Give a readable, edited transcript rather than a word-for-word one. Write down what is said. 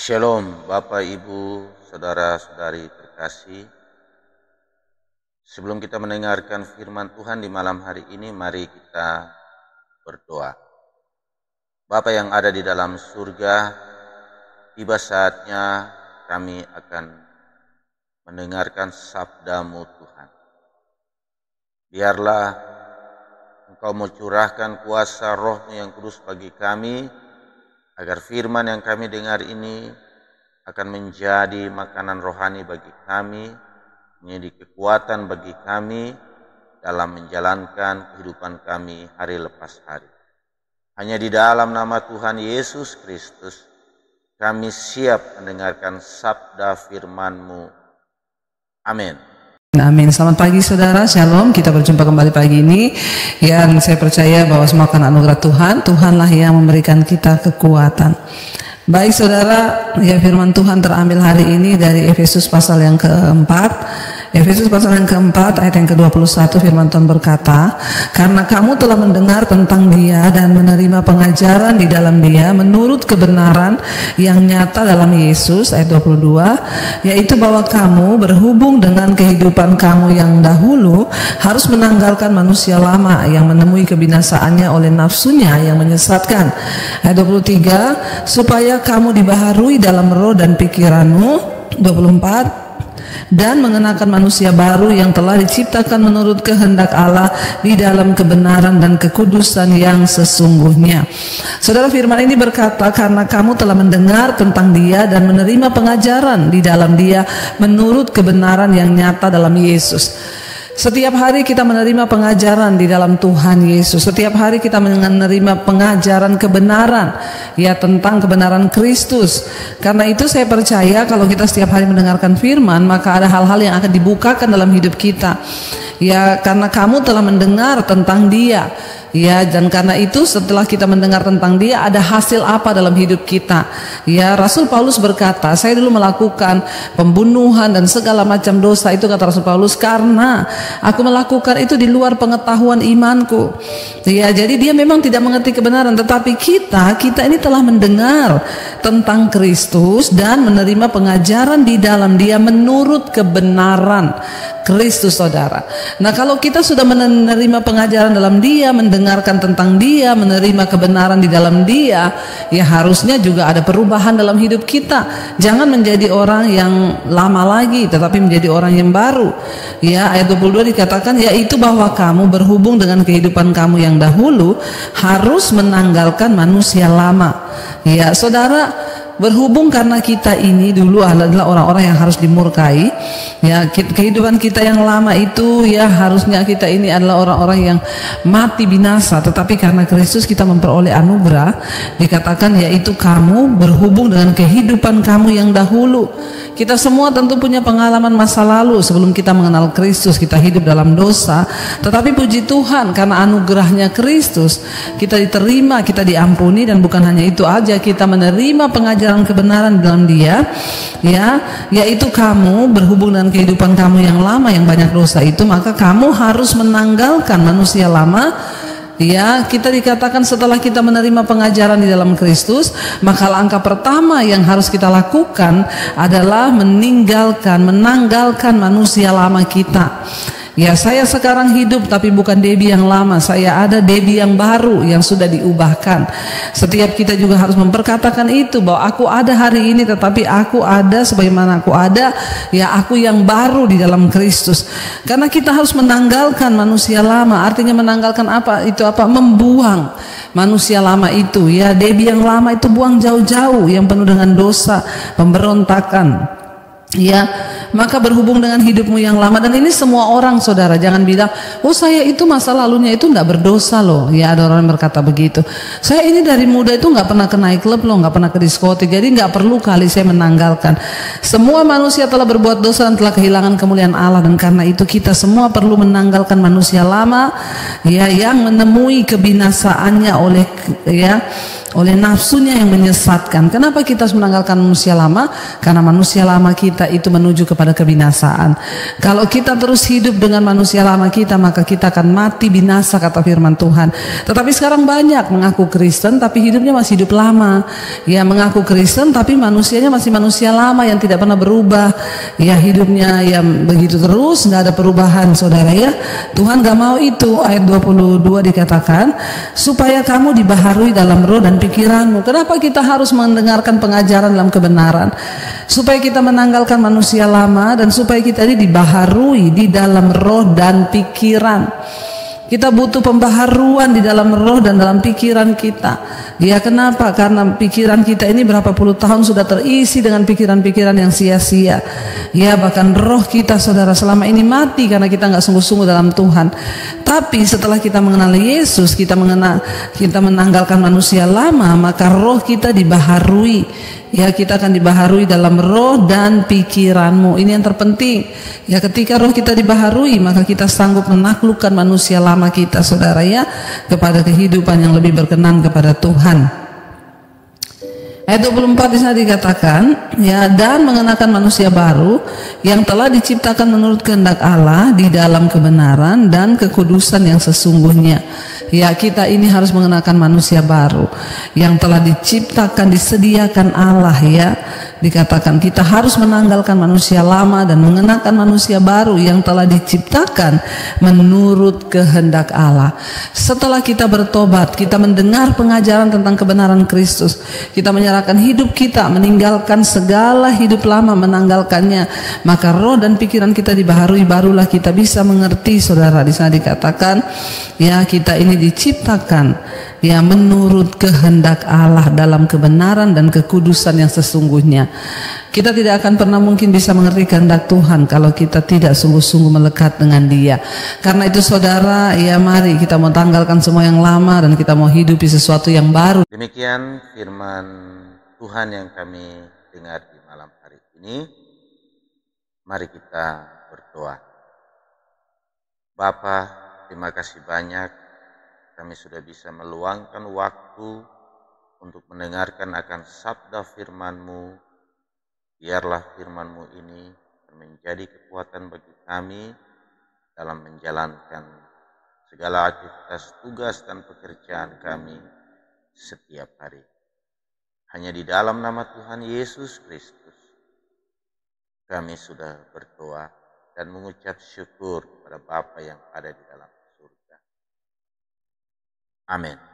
Shalom Bapak Ibu Saudara-saudari terkasih. Sebelum kita mendengarkan firman Tuhan di malam hari ini, mari kita berdoa. Bapa yang ada di dalam surga, tiba saatnya kami akan mendengarkan sabda-Mu Tuhan. Biarlah Engkau mencurahkan kuasa Roh-Mu yang kudus bagi kami, agar firman yang kami dengar ini akan menjadi makanan rohani bagi kami, menjadi kekuatan bagi kami dalam menjalankan kehidupan kami hari lepas hari. Hanya di dalam nama Tuhan Yesus Kristus kami siap mendengarkan sabda firman-Mu. Amin. Amin. Selamat pagi saudara, shalom. Kita berjumpa kembali pagi ini. Yang saya percaya bahwa semua akan anugerah Tuhan. Tuhanlah yang memberikan kita kekuatan. Baik saudara, ya firman Tuhan terambil hari ini dari Efesus pasal yang keempat. Efesus pasal yang keempat ayat yang ke-21, firman Tuhan berkata, karena kamu telah mendengar tentang Dia dan menerima pengajaran di dalam Dia menurut kebenaran yang nyata dalam Yesus, ayat 22, yaitu bahwa kamu berhubung dengan kehidupan kamu yang dahulu harus menanggalkan manusia lama yang menemui kebinasaannya oleh nafsunya yang menyesatkan, ayat 23, supaya kamu dibaharui dalam roh dan pikiranmu, 24, dan mengenakan manusia baru yang telah diciptakan menurut kehendak Allah di dalam kebenaran dan kekudusan yang sesungguhnya. Saudara, firman ini berkata, karena kamu telah mendengar tentang Dia dan menerima pengajaran di dalam Dia menurut kebenaran yang nyata dalam Yesus. Setiap hari kita menerima pengajaran di dalam Tuhan Yesus. Setiap hari kita menerima pengajaran kebenaran, ya, tentang kebenaran Kristus. Karena itu saya percaya kalau kita setiap hari mendengarkan firman, maka ada hal-hal yang akan dibukakan dalam hidup kita. Ya, karena kamu telah mendengar tentang Dia. Ya, dan karena itu setelah kita mendengar tentang Dia, ada hasil apa dalam hidup kita? Ya, Rasul Paulus berkata, saya dulu melakukan pembunuhan dan segala macam dosa, itu kata Rasul Paulus, karena aku melakukan itu di luar pengetahuan imanku. Ya, jadi dia memang tidak mengerti kebenaran, tetapi kita ini telah mendengar tentang Kristus dan menerima pengajaran di dalam Dia menurut kebenaran Kristus, saudara. Nah, kalau kita sudah menerima pengajaran dalam Dia, mendengarkan tentang Dia, menerima kebenaran di dalam Dia, ya harusnya juga ada perubahan dalam hidup kita. Jangan menjadi orang yang lama lagi, tetapi menjadi orang yang baru. Ya, ayat 22 dikatakan, yaitu bahwa kamu berhubung dengan kehidupan kamu yang dahulu harus menanggalkan manusia lama. Ya, saudara, berhubung karena kita ini dulu adalah orang-orang yang harus dimurkai. Ya, kehidupan kita yang lama itu, ya harusnya kita ini adalah orang-orang yang mati binasa, tetapi karena Kristus kita memperoleh anugerah. Dikatakan yaitu kamu berhubung dengan kehidupan kamu yang dahulu. Kita semua tentu punya pengalaman masa lalu sebelum kita mengenal Kristus. Kita hidup dalam dosa, tetapi puji Tuhan karena anugerahnya Kristus kita diterima, kita diampuni, dan bukan hanya itu aja, kita menerima pengajaran kebenaran dalam Dia, ya, yaitu kamu berhubung dengan kehidupan kamu yang lama yang banyak dosa itu, maka kamu harus menanggalkan manusia lama. Ya, kita dikatakan setelah kita menerima pengajaran di dalam Kristus, maka langkah pertama yang harus kita lakukan adalah menanggalkan manusia lama kita. Ya, saya sekarang hidup tapi bukan Debbie yang lama, saya ada Debbie yang baru yang sudah diubahkan. Setiap kita juga harus memperkatakan itu, bahwa aku ada hari ini tetapi aku ada sebagaimana aku ada, ya aku yang baru di dalam Kristus. Karena kita harus menanggalkan manusia lama. Artinya menanggalkan apa? Itu apa? Membuang manusia lama itu. Ya, Debbie yang lama itu buang jauh-jauh, yang penuh dengan dosa, pemberontakan. Ya, maka berhubung dengan hidupmu yang lama. Dan ini semua orang, saudara. Jangan bilang, oh saya itu masa lalunya itu nggak berdosa loh. Ya, ada orang yang berkata begitu. Saya ini dari muda itu nggak pernah ke naik klub loh, nggak pernah ke diskotik. Jadi nggak perlu kali saya menanggalkan. Semua manusia telah berbuat dosa dan telah kehilangan kemuliaan Allah. Dan karena itu kita semua perlu menanggalkan manusia lama, ya, yang menemui kebinasaannya oleh nafsunya yang menyesatkan. Kenapa kita harus menanggalkan manusia lama? Karena manusia lama kita kita itu menuju kepada kebinasaan. Kalau kita terus hidup dengan manusia lama kita, maka kita akan mati binasa, kata firman Tuhan. Tetapi sekarang banyak mengaku Kristen tapi hidupnya masih hidup lama. Ya, mengaku Kristen tapi manusianya masih manusia lama yang tidak pernah berubah. Ya, hidupnya yang begitu terus, nggak ada perubahan, saudara ya. Tuhan gak mau itu. Ayat 22 dikatakan, supaya kamu dibaharui dalam roh dan pikiranmu. Kenapa kita harus mendengarkan pengajaran dalam kebenaran? Supaya kita menanggalkan manusia lama dan supaya kita ini dibaharui di dalam roh dan pikiran. Kita butuh pembaharuan di dalam roh dan dalam pikiran kita. Ya, kenapa? Karena pikiran kita ini berapa puluh tahun sudah terisi dengan pikiran-pikiran yang sia-sia. Ya, bahkan roh kita, saudara, selama ini mati karena kita nggak sungguh-sungguh dalam Tuhan. Tapi setelah kita mengenal Yesus, kita menanggalkan manusia lama, maka roh kita dibaharui. Ya, kita akan dibaharui dalam roh dan pikiranmu. Ini yang terpenting. Ya, ketika roh kita dibaharui, maka kita sanggup menaklukkan manusia lama kita, saudara ya, kepada kehidupan yang lebih berkenan kepada Tuhan. Ayat 24 di sana dikatakan, ya, dan mengenakan manusia baru yang telah diciptakan menurut kehendak Allah di dalam kebenaran dan kekudusan yang sesungguhnya. Ya, kita ini harus mengenakan manusia baru yang telah diciptakan, disediakan Allah ya. Dikatakan kita harus menanggalkan manusia lama dan mengenakan manusia baru yang telah diciptakan menurut kehendak Allah. Setelah kita bertobat, kita mendengar pengajaran tentang kebenaran Kristus, kita menyerahkan hidup kita, meninggalkan segala hidup lama, menanggalkannya, maka roh dan pikiran kita dibaharui, barulah kita bisa mengerti, saudara. Di sana dikatakan, ya, kita ini diciptakan ya menurut kehendak Allah dalam kebenaran dan kekudusan yang sesungguhnya. Kita tidak akan pernah mungkin bisa mengerti kehendak Tuhan kalau kita tidak sungguh-sungguh melekat dengan Dia. Karena itu, saudara, ya, mari kita mau tanggalkan semua yang lama dan kita mau hidupi sesuatu yang baru. Demikian firman Tuhan yang kami dengar di malam hari ini. Mari kita berdoa. Bapa, terima kasih banyak kami sudah bisa meluangkan waktu untuk mendengarkan akan sabda firman-Mu. Biarlah firman-Mu ini menjadi kekuatan bagi kami dalam menjalankan segala aktivitas tugas dan pekerjaan kami setiap hari. Hanya di dalam nama Tuhan Yesus Kristus kami sudah berdoa dan mengucap syukur kepada Bapa yang ada di dalam surga. Amin.